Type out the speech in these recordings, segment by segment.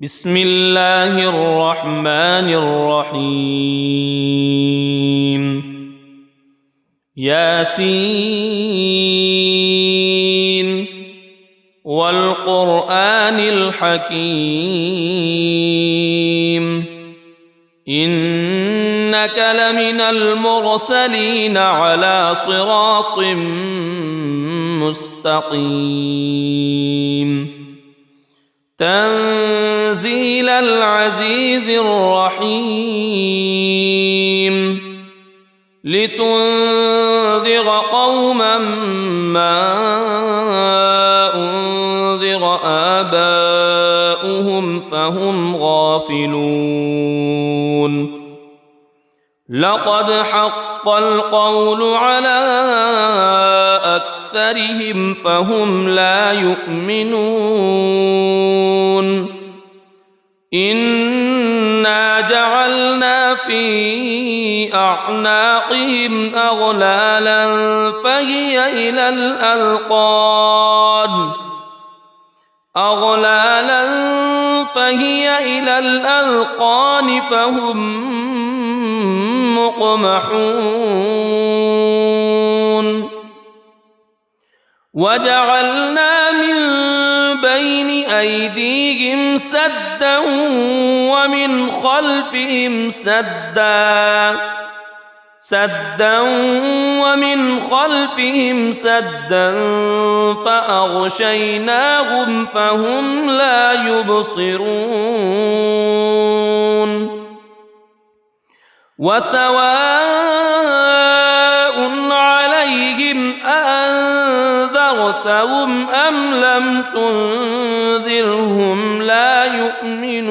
بسم الله الرحمن الرحيم ياسين والقرآن الحكيم إنك لمن المرسلين على صراط مستقيم تنزيل العزيز الرحيم لتنذر قوما ما أنذر آباؤهم فهم غافلون لقد حق القول على أكثرهم فهم لا يؤمنون إنا جعلنا في أعناقهم أغلالا فهي إلى الأذقان فهم مقمحون وجعلنا من بين أيديهم سدا ومن خلفهم سدا فأغشيناهم فهم لا يبصرون وسواء عليهم أأنذرتهم أم لم تنذرهم لا يؤمنون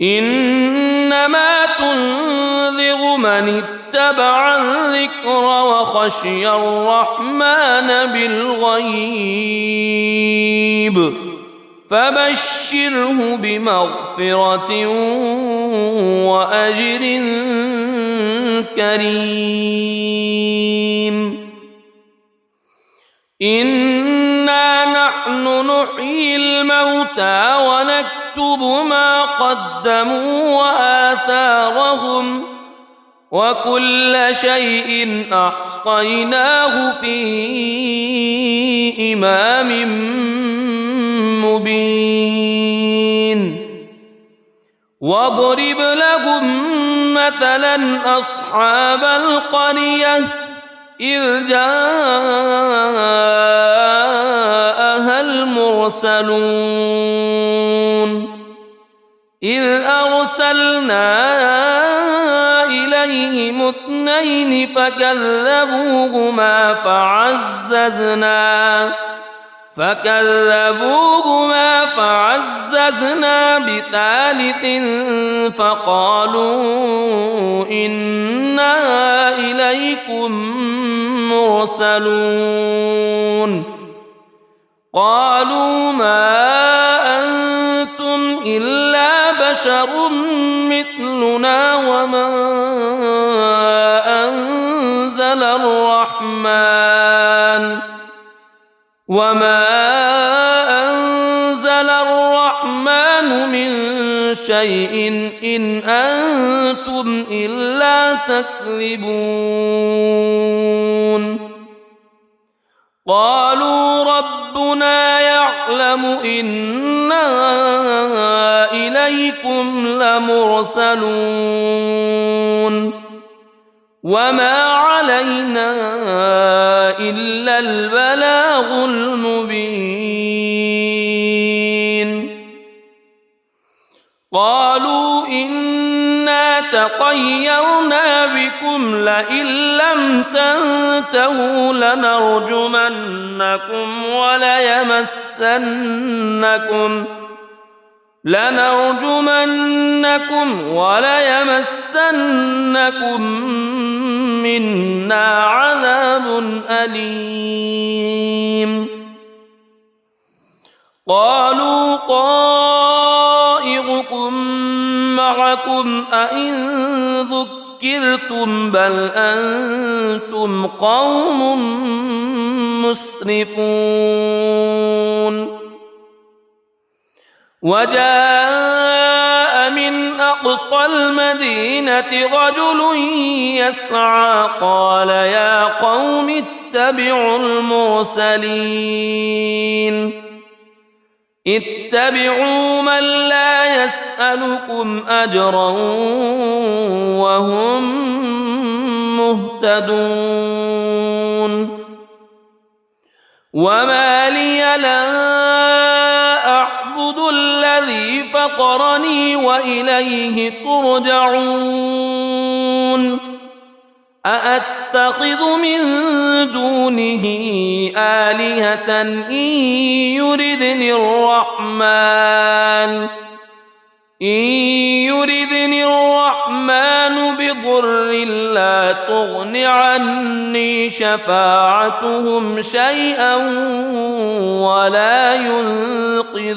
إنما تنذر من اتبع الذكر وخشي الرحمن بالغيب فبشره بمغفرة وأجر كريم إنا نحن نحيي الموتى ونكتب ما قدموا وآثارهم وكل شيء أحصيناه في إمام مبين واضرب لهم مثلا أصحاب القرية إذ جاءها المرسلون إذ أرسلنا إليهم اثنين فكذبوهما فعززنا بثالث فقالوا إنا إليكم مرسلون قالوا ما أنتم إلا بشر مثلنا وما أنزل الرحمن من شيء إن أنتم إلا تكذبون قالوا ربنا يعلم إنا إليكم لمرسلون وما علينا إلا البلاغ المبين قالوا إنا تطيرنا بكم لئن لم تنتهوا لنرجمنكم وليمسنكم منا عذاب أليم قالوا طائركم معكم أئن ذكرتم بل أنتم قوم مسرفون وجاء من أقصى المدينة رجل يسعى قال يا قوم اتبعوا المرسلين اتبعوا من لا يسألكم أجرا وهم مهتدون وما لي لا أعبد الذي فطرني وإليه ترجعون أأتخذ من دونه آلهة إن يردني الرحمن بضر لا تغن عني شفاعتهم شيئا ولا ينقذون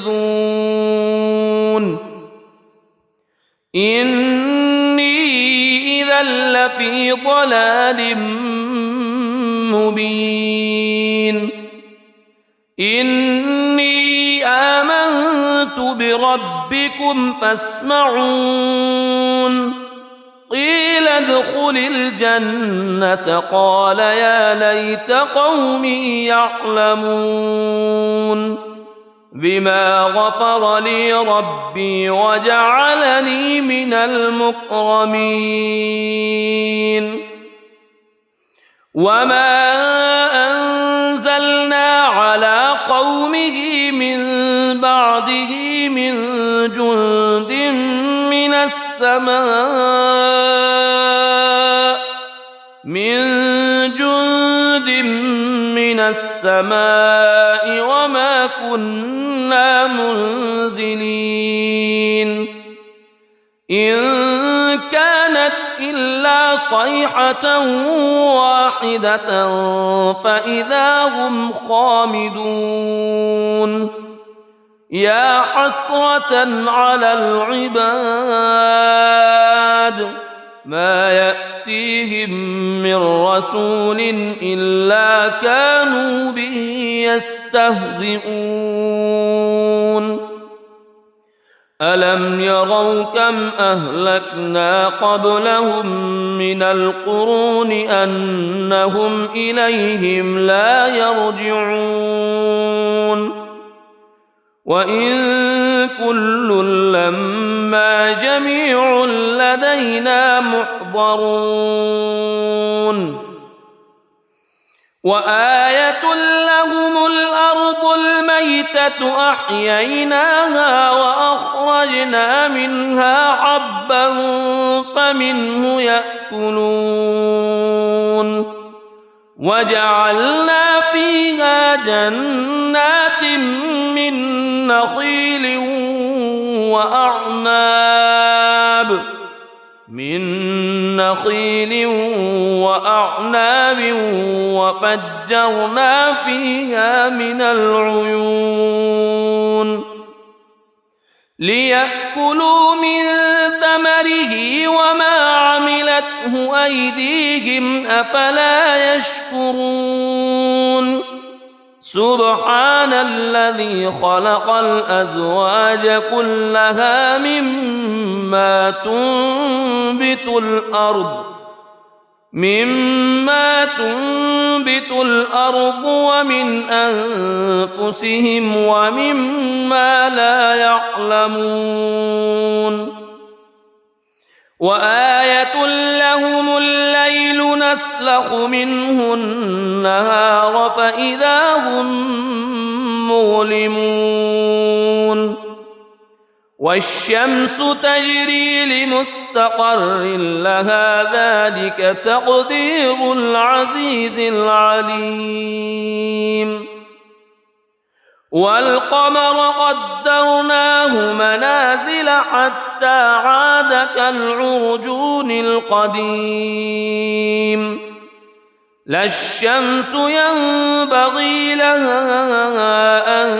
إني إذا لفي ضلال مبين إني آمنت بربكم فاسمعون قيل ادخل الجنة قال يا ليت قومي يعلمون بما غفر لي ربي وجعلني من المكرمين وما أنزلنا على قومه من بعده من جند من السماء وما كنا منزلين إن كانت إلا صيحة واحدة فإذا هم خامدون يا حسرة على العباد ما يأتيهم من رسول إلا كانوا به يستهزئون ألم يروا كم أهلكنا قبلهم من القرون أنهم إليهم لا يرجعون وإن كل لما جميع لدينا محضرون وآية لهم الأرض الميتة أحييناها وأخرجنا منها حبا فمنه يأكلون وجعلنا فيها جنات من نخيل وأعناب وفجرنا فيها من العيون ليأكلوا من ثمره وما عملته أيديهم أفلا يشكرون سبحان الذي خلق الأزواج كلها مما تنبت الأرض ومن أنفسهم ومما لا يعلمون وآية لهم الليل نسلخ منه النهار فإذا هم مظلمون والشمس تجري لمستقر لها ذلك تقدير العزيز العليم والقمر قدرناه منازل حتى عاد كالعرجون القديم لا الشمس ينبغي لها أن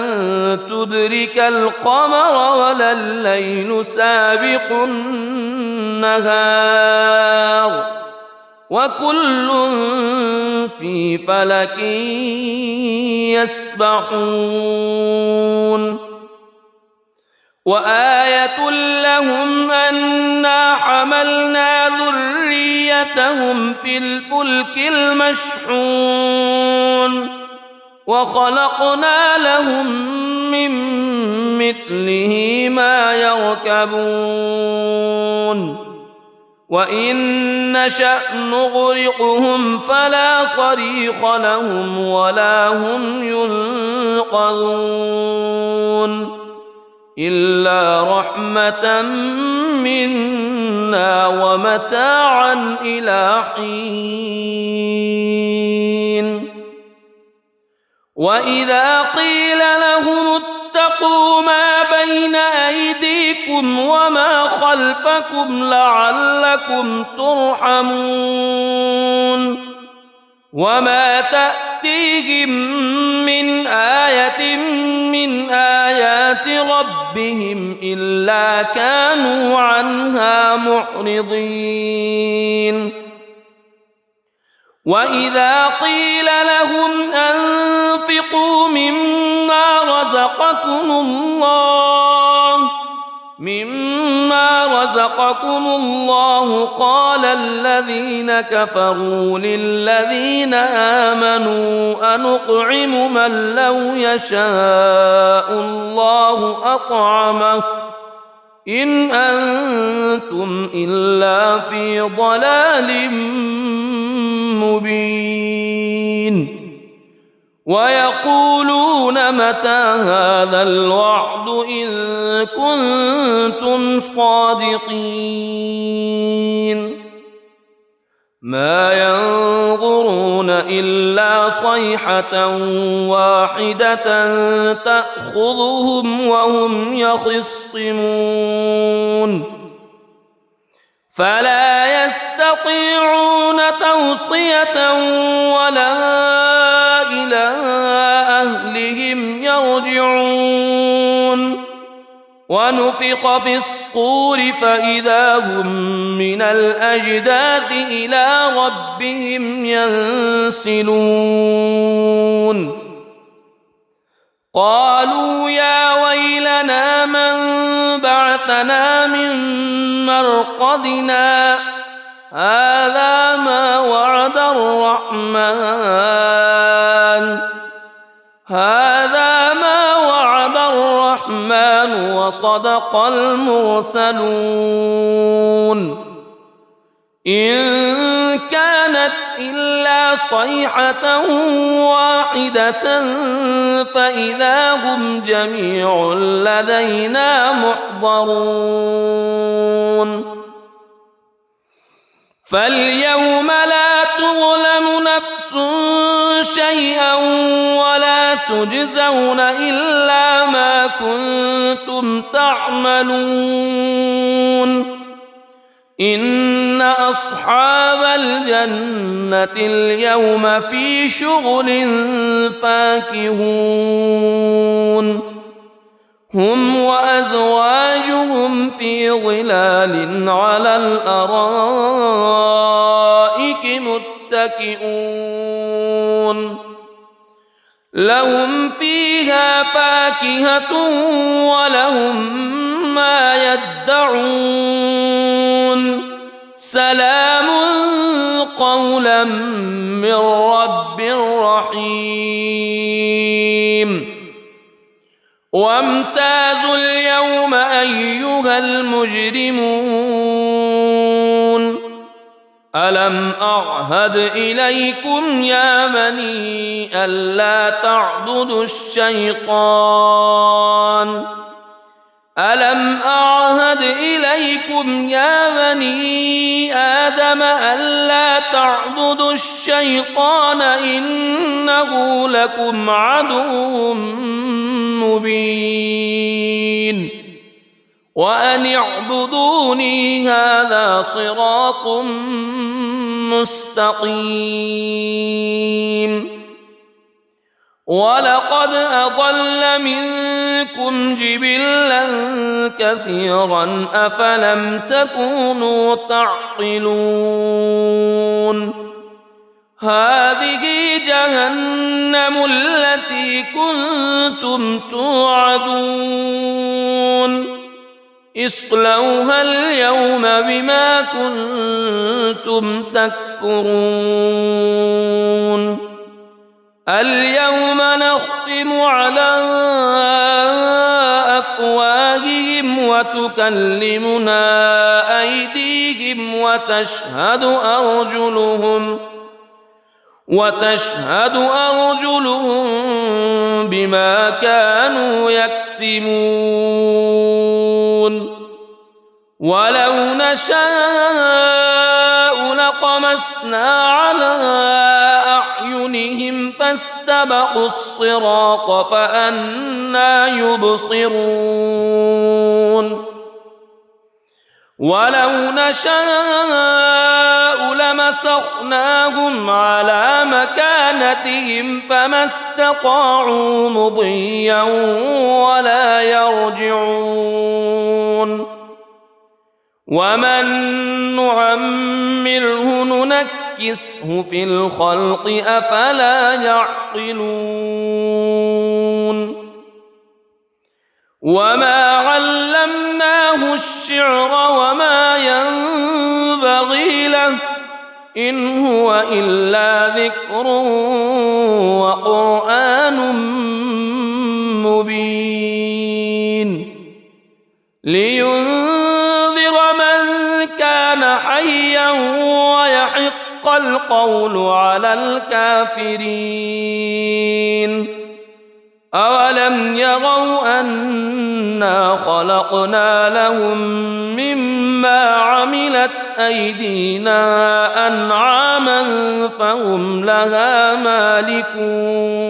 تدرك القمر ولا الليل سابق النهار وكل في فلك يسبحون وآية لهم أنا حملنا ذريتهم في الفلك المشحون وخلقنا لهم من مثله ما يركبون وإن نشأ نغرقهم فلا صريخ لهم ولا هم ينقذون إلا رحمة منا ومتاعا إلى حين وإذا قيل لهم اتقوا ما بين أيديكم وما خلفكم لعلكم ترحمون وما تأتيهم من آية من آيات ربهم إلا كانوا عنها معرضين وإذا قيل لهم أنفقوا مما رزقكم الله قال الذين كفروا للذين آمنوا أنطعم من لو يشاء الله أطعمه إن أنتم إلا في ضلال مبين ويقولون متى هذا الوعد إن كنتم صادقين ما ينظرون إلا صيحة واحدة تأخذهم وهم يخصمون فلا يستطيعون توصية ولا إلى أهلهم يرجعون ونفخ في الصور فإذا هم من الأجداث إلى ربهم ينسلون قالوا يا ويلنا من بعثنا من مرقدنا هذا ما وعد الرحمن وصدق المرسلون إن كانت إلا صيحة واحدة فإذا هم جميع لدينا محضرون فاليوم لا تظلم نفس شيئا ولا تجزون إلا ما كنتم تعملون إن أصحاب الجنة اليوم في شغل فاكهون هم وأزواجهم في ظلال على الأرائك متكئون لهم فيها فاكهة ولهم ما يدعون سلام قولا من رب رحيم وامتازوا اليوم أيها المجرمون ألم أعهد إليكم يا بني ألا تعبدوا الشيطان ألم أعهد إليكم يا بني آدم ألا تعبدوا الشيطان إنه لكم عدو مبين وأن اعبدوني هذا صراط مستقيم ولقد أضل منكم جبلا كثيرا أفلم تكونوا تعقلون هذه جهنم التي كنتم توعدون اصلوها اليوم بما كنتم تكفرون اليوم نختم على أفواههم وتكلمنا أيديهم وتشهد أرجلهم بما كانوا يكسبون ولو نشاء لطمسنا على أعينهم فاستبقوا الصراط فأنى يبصرون ولو نشاء لمسخناهم على مكانتهم فما استطاعوا مضيا ولا يرجعون ومن نعمره ننكسه في الخلق أفلا يعقلون وما علمناه الشعر وما ينبغي له إن هو إلا ذكر وقرآن مبين لينذر من كان حيا ويحق القول على الكافرين أولم يروا أنا خلقنا لهم مما عملت أيدينا أنعاما فهم لها مالكون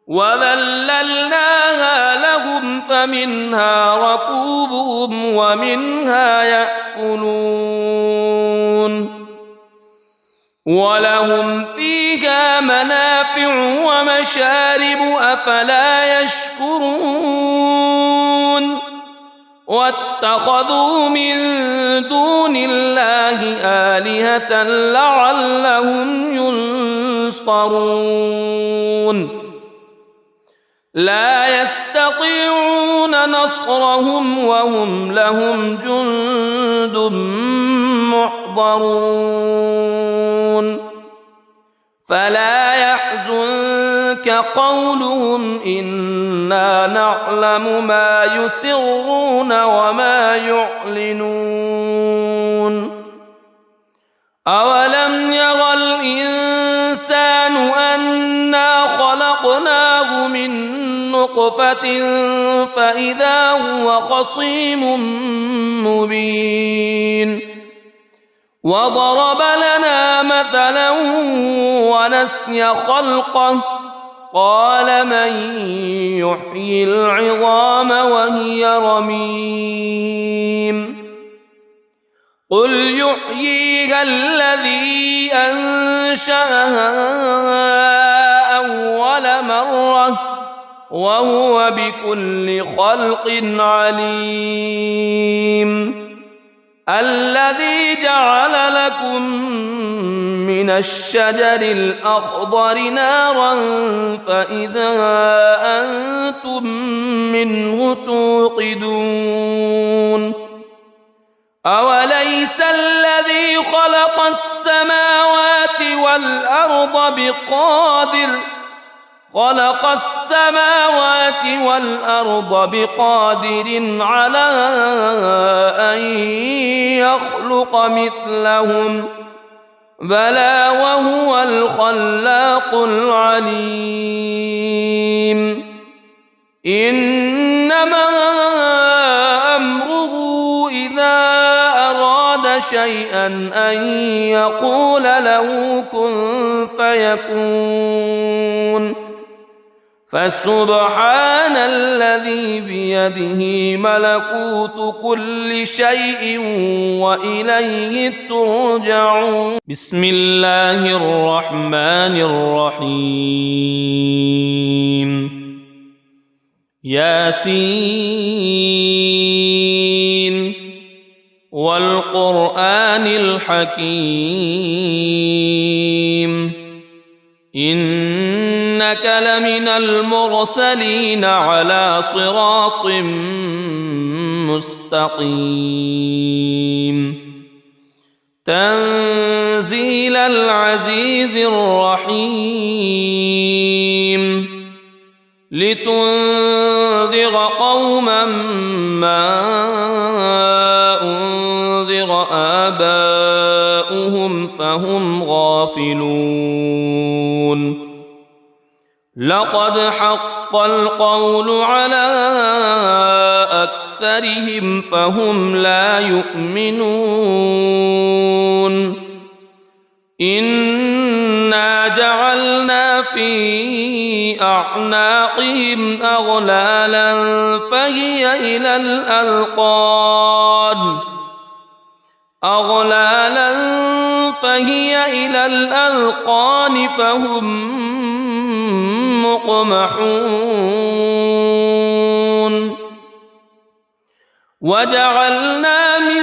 وذللناها لهم فمنها ركوبهم ومنها يأكلون ولهم فيها منافع ومشارب أفلا يشكرون واتخذوا من دون الله آلهة لعلهم ينصرون لا يستطيعون نصرهم وهم لهم جند محضرون فلا يحزنك قولهم إنا نعلم ما يسرون وما يعلنون أولم ير الإنسان أنا خلقناه من نطفة فإذا هو خصيم مبين وضرب لنا مثلا ونسي خلقه قال من يحيي العظام وهي رميم قل يحييها الذي أنشأها أول مرة وهو بكل خلق عليم الذي جعل لكم من الشجر الأخضر نارا فإذا أنتم منه توقدون أوليس الذي خلق السماوات والأرض بقادر على أن يخلق مثلهم بلى وهو الخلاق العليم إنما أمره إذا أراد شيئا أن يقول له كن فيكون فسبحان الذي بيده ملكوت كل شيء وإليه ترجعون بسم الله الرحمن الرحيم ياسين والقرآن الحكيم إنك لمن المرسلين على صراط مستقيم تنزيل العزيز الرحيم لتنذر قوما ما أنذر آباؤهم فهم غافلون لقد حق القول على أكثرهم فهم لا يؤمنون إنا جعلنا في أعناقهم أغلالا فهي إلى الأذقان فهم مقمحون وجعلنا من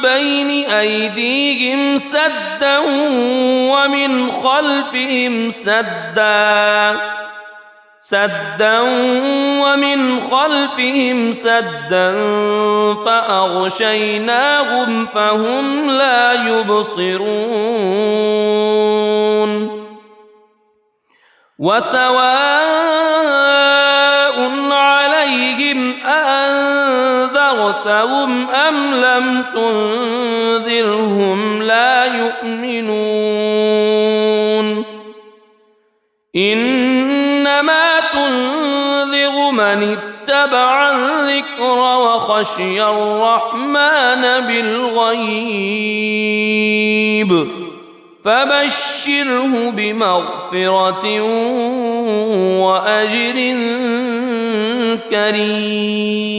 بين أيديهم سدا ومن خلفهم سدا فأغشيناهم فهم لا يبصرون وسواء عليهم أأنذرتهم أم لم تنذرهم لا يؤمنون إنما تنذر من اتبع الذكر وخشي الرحمن بالغيب فبشره بمغفرة وأجر كريم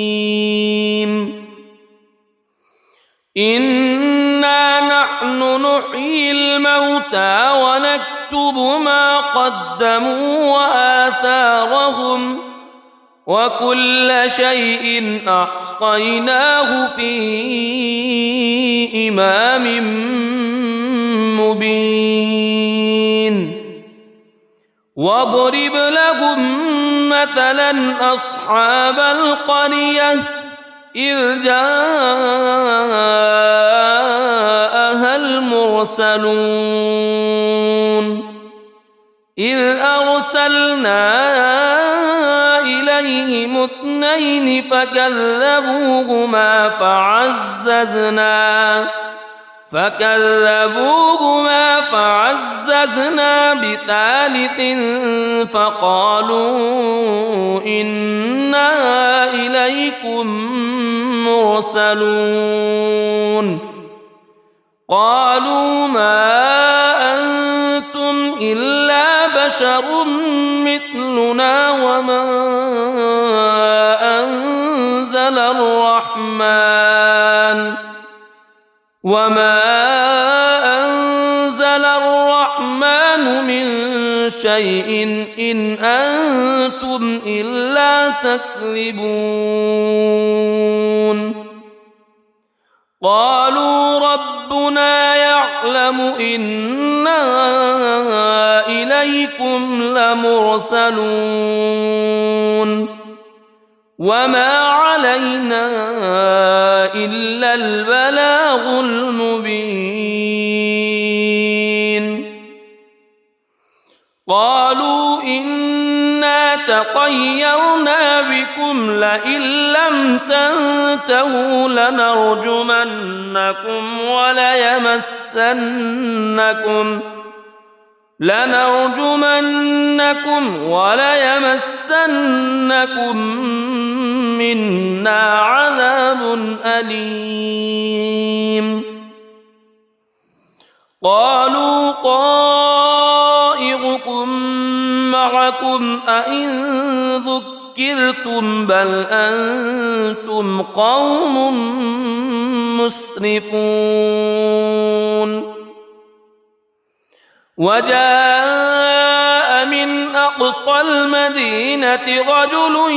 إنا نحن نحيي الموتى ونكتب ما قدموا وآثارهم وكل شيء أحصيناه في إمام مبين واضرب لهم مثلا أصحاب القرية إذ جاءها المرسلون إذ أرسلنا إليهم اثنين فكذبوهما فعززنا بثالث فقالوا إنا إليكم مرسلون قالوا ما أنتم إلا بشر مثلنا وما أنزل الرحمن من شيء إن أنتم إلا تكذبون قالوا ربنا يعلم إنا إليكم لمرسلون وما علينا إلا البلاغ المبين قالوا إنا تطيرنا بكم لئن لم تنتهوا لنرجمنكم وليمسنكم منا عذاب أليم قالوا طائركم معكم أئن ذكرتم بل أنتم قوم مسرفون وجاء من أقصى المدينة رجل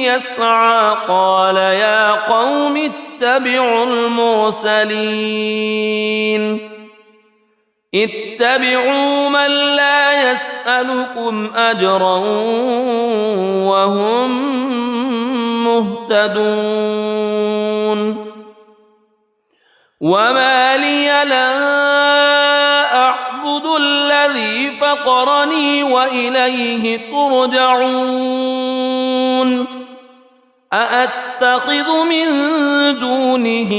يسعى قال يا قوم اتبعوا المرسلين اتبعوا من لا يسألكم أجرا وهم مهتدون وما لي لا أعبد الذي فطرني وإليه ترجعون أأتخذ من دونه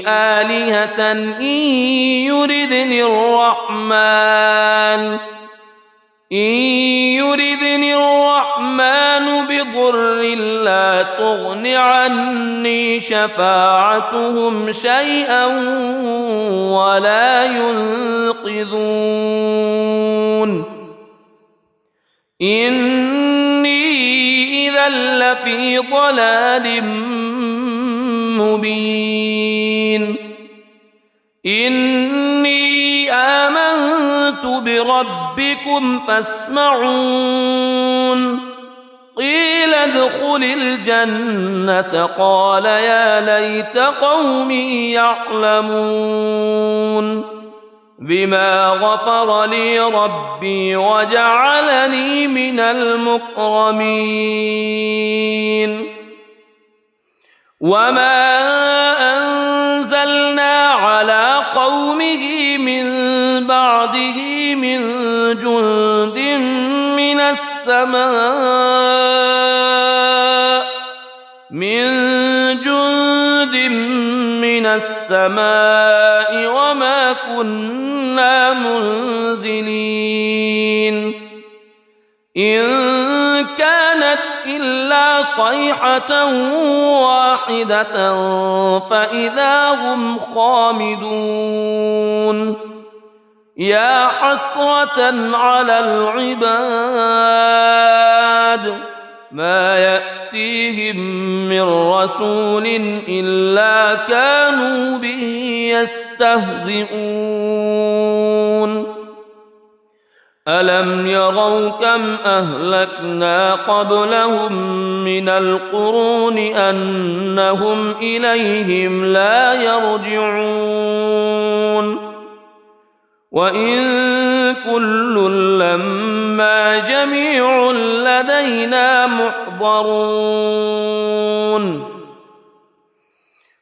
آلهة إن يردني الرحمن بضر لا تغن عني شفاعتهم شيئا ولا ينقذون إني إذا لفي ضلال مبين إني آمنت بربكم فاسمعون قيل ادخل الجنة قال يا ليت قومي يعلمون بما غفر لي ربي وجعلني من المكرمين وما أنزلنا على قومه من بعده من جند من السماء وما كنا منزلين إن كانت إلا صيحة واحدة فإذا هم خامدون يا حسرة على العباد ما يأتيهم من رسول إلا كانوا به يستهزئون ألم يروا كم أهلكنا قبلهم من القرون أنهم إليهم لا يرجعون وإن كل لما جميع لدينا محضرون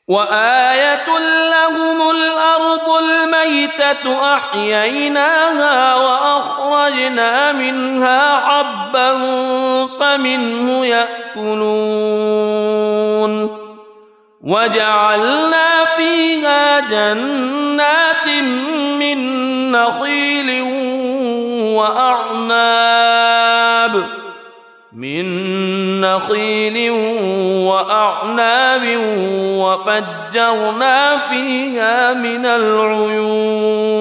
وآية لهم الأرض الميتة أحييناها وأخرجنا منها حبا فمنه يأكلون وجعلنا فيها جنات من نخيل وأعناب وفجرنا فيها من العيون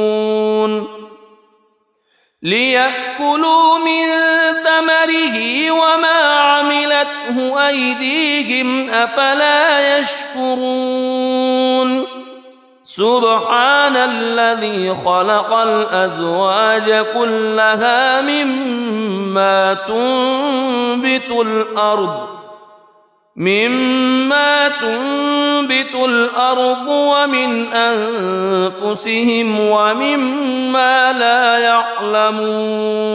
ليأكلوا من ثمره وما عملته أيديهم أفلا يشكرون سبحان الذي خلق الأزواج كلها مما تنبت الأرض ومن أنفسهم ومما لا يعلمون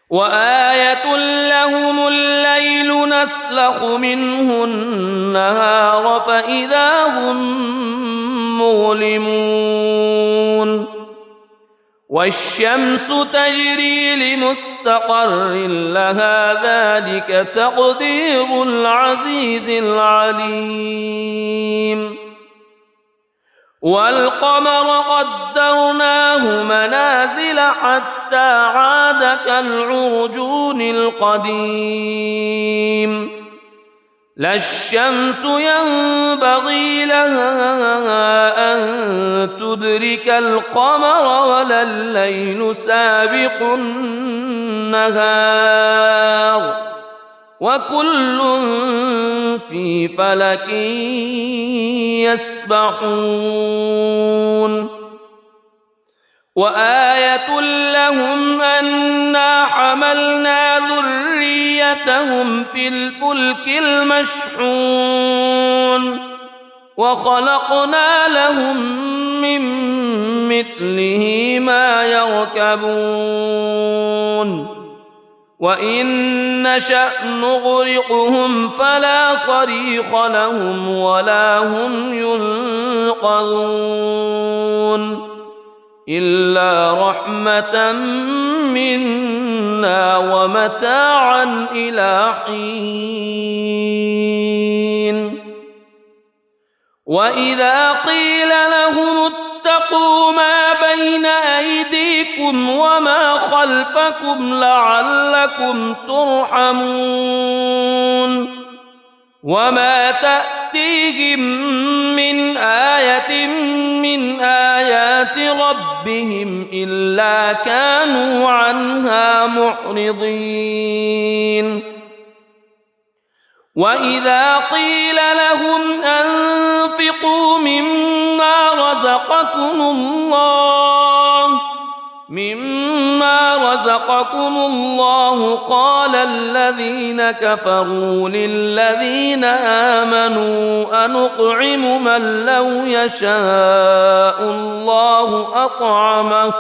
وآية لهم الليل نسلخ منه النهار فإذا هم مظلمون والشمس تجري لمستقر لها ذلك تقدير العزيز العليم والقمر قدرناه منازل حتى عاد كالعرجون القديم لا الشمس ينبغي لها أن تدرك القمر ولا الليل سابق النهار وكل في فلك يسبحون وآية لهم أنا حملنا ذريتهم في الفلك المشحون وخلقنا لهم من مثله ما يركبون وإن نشأ نغرقهم فلا صريخ لهم ولا هم ينقذون إلا رحمة منا ومتاعا إلى حين وإذا قيل لهم اتقوا ما بين أيديكم وما خلفكم لعلكم ترحمون وما تأتيهم من آية من آيات ربهم إلا كانوا عنها معرضين وإذا قيل لهم أنفقوا مما رزقكم الله قال الذين كفروا للذين آمنوا أنطعم من لو يشاء الله أطعمه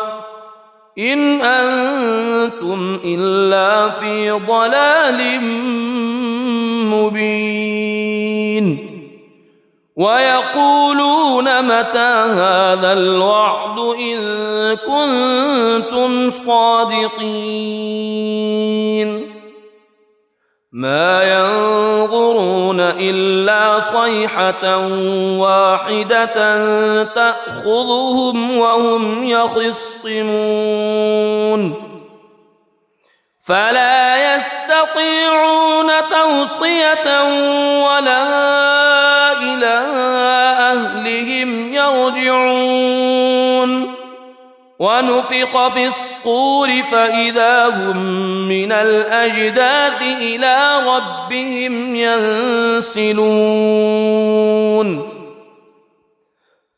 إن أنتم إلا في ضلال مبين ويقولون متى هذا الوعد إن كنتم صادقين ما ينظرون إلا صيحة واحدة تأخذهم وهم يخصمون فلا يستطيعون توصية ولا إلى أهلهم يرجعون ونفخ في الصور فإذا هم من الأجداث إلى ربهم ينسلون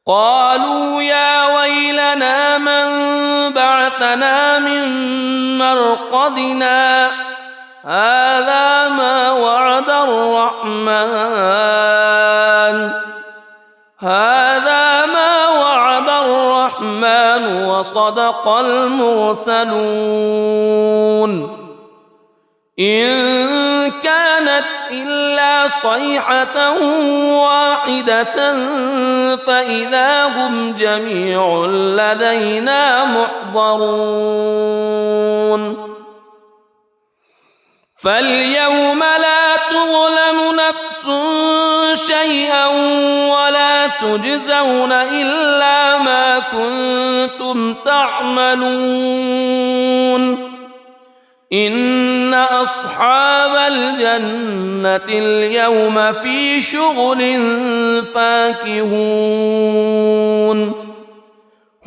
قالوا يا ويلنا من بعثنا من مرقدنا هذا ما وعد الرحمن وصدق المرسلون إن كانت إلا صيحة واحدة فإذا هم جميع لدينا محضرون فاليوم لا تظلم نفس شيئا ولا تجزون إلا ما كنتم تعملون إن أصحاب الجنة اليوم في شغل فاكهون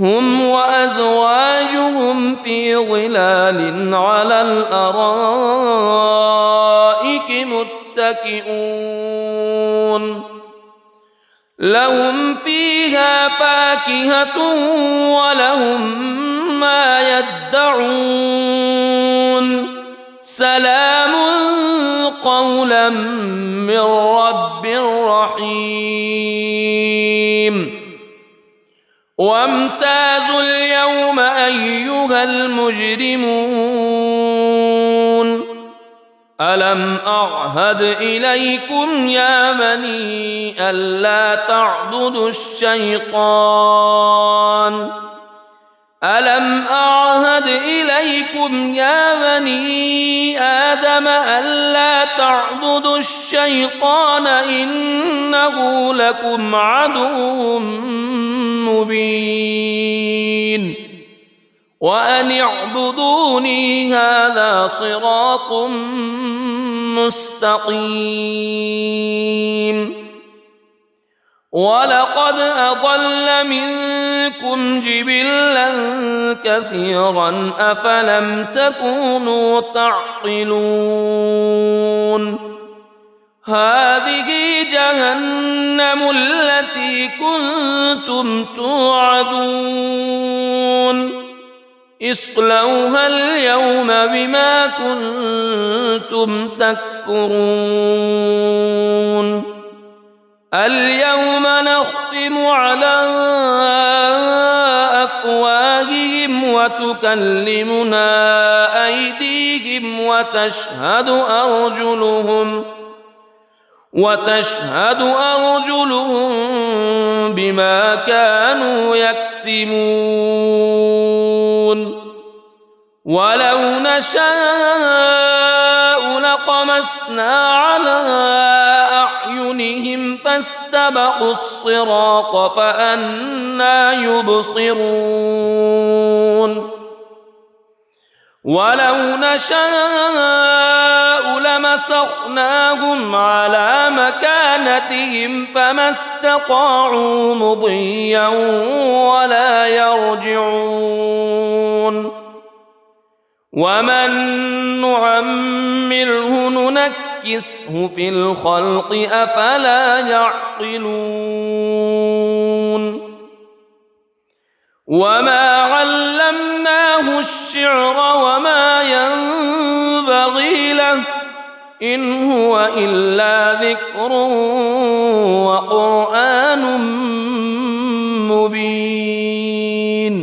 هم وأزواجهم في ظلال على الأرائك متكئون لهم فيها فاكهة ولهم ما يدعون سلام قولا من رب رحيم وامتازوا اليوم أيها المجرمون ألم أعهد إليكم يا بني ألا تعبدوا الشيطان ألم أعهد إليكم يا بني آدم ألا تعبدوا الشيطان إنه لكم عدو مبين وأن اعبدوني هذا صراط مستقيم ولقد أضل منكم جبلا كثيرا أفلم تكونوا تعقلون هذه جهنم التي كنتم توعدون اصلوها اليوم بما كنتم تكفرون اليوم نختم على وتكلمنا أيديهم وتشهد أرجلهم بما كانوا يكسبون ولو نشاء لطمسنا على أعينهم فاستبقوا الصراط فأنى يبصرون ولو نشاء لمسخناهم على مكانتهم فما استطاعوا مضيا ولا يرجعون ومن نعمره ننكسه في الخلق أفلا يعقلون وما علمناه الشعر وما ينبغي له إن هو إلا ذكر وقرآن مبين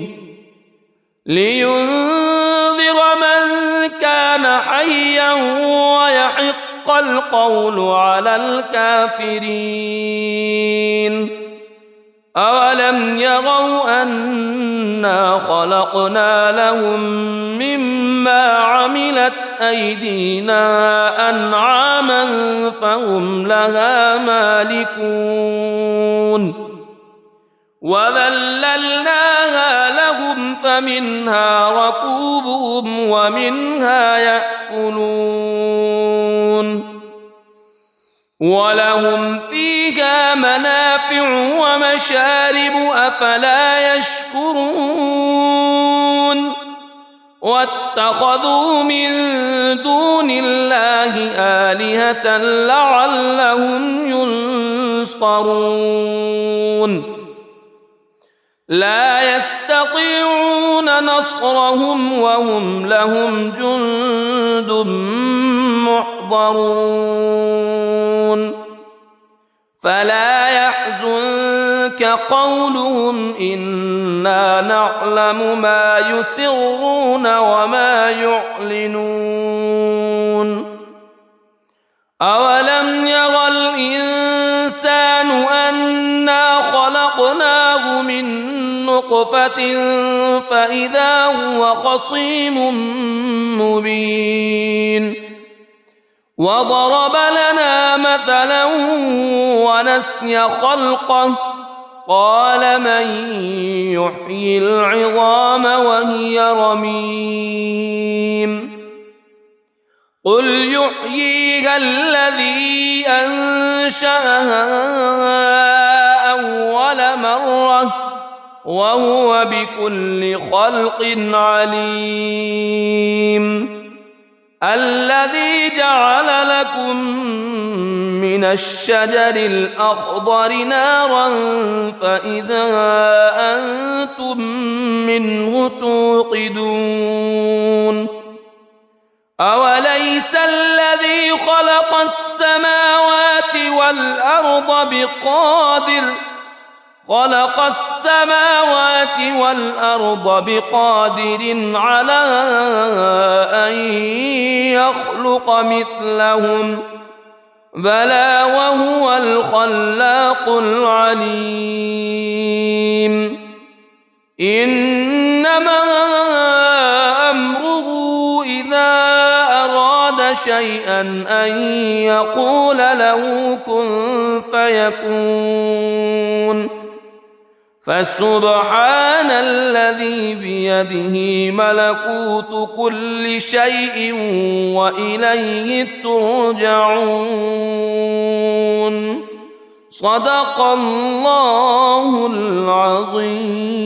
لينذر من كان حيا ويحق القول على الكافرين أولم يروا أنا خلقنا لهم مما عملت أيدينا أنعاما فهم لها مالكون وذللناها لهم فمنها ركوبهم ومنها يأكلون ولهم فيها منافع ومشارب أفلا يشكرون واتخذوا من دون الله آلهة لعلهم ينصرون لا يستطيعون نصرهم وهم لهم جند محضرون فلا يحزنك قولهم إنا نعلم ما يسرون وما يعلنون أولم ير الإنسان أنا خلقناه من نطفة فإذا هو خصيم مبين وضرب لنا مثلا ونسي خلقه قال من يحيي العظام وهي رميم قل يحييها الذي أنشأها أول مرة وهو بكل خلق عليم الذي جعل لكم من الشجر الأخضر نارا فإذا أنتم منه توقدون أوليس الذي خلق السماوات والأرض بقادر على أن يخلق مثلهم بلى وهو الخلاق العليم إنما أمره إذا أراد شيئا أن يقول له كن فيكون فسبحان الذي بيده ملكوت كل شيء وإليه ترجعون صدق الله العظيم.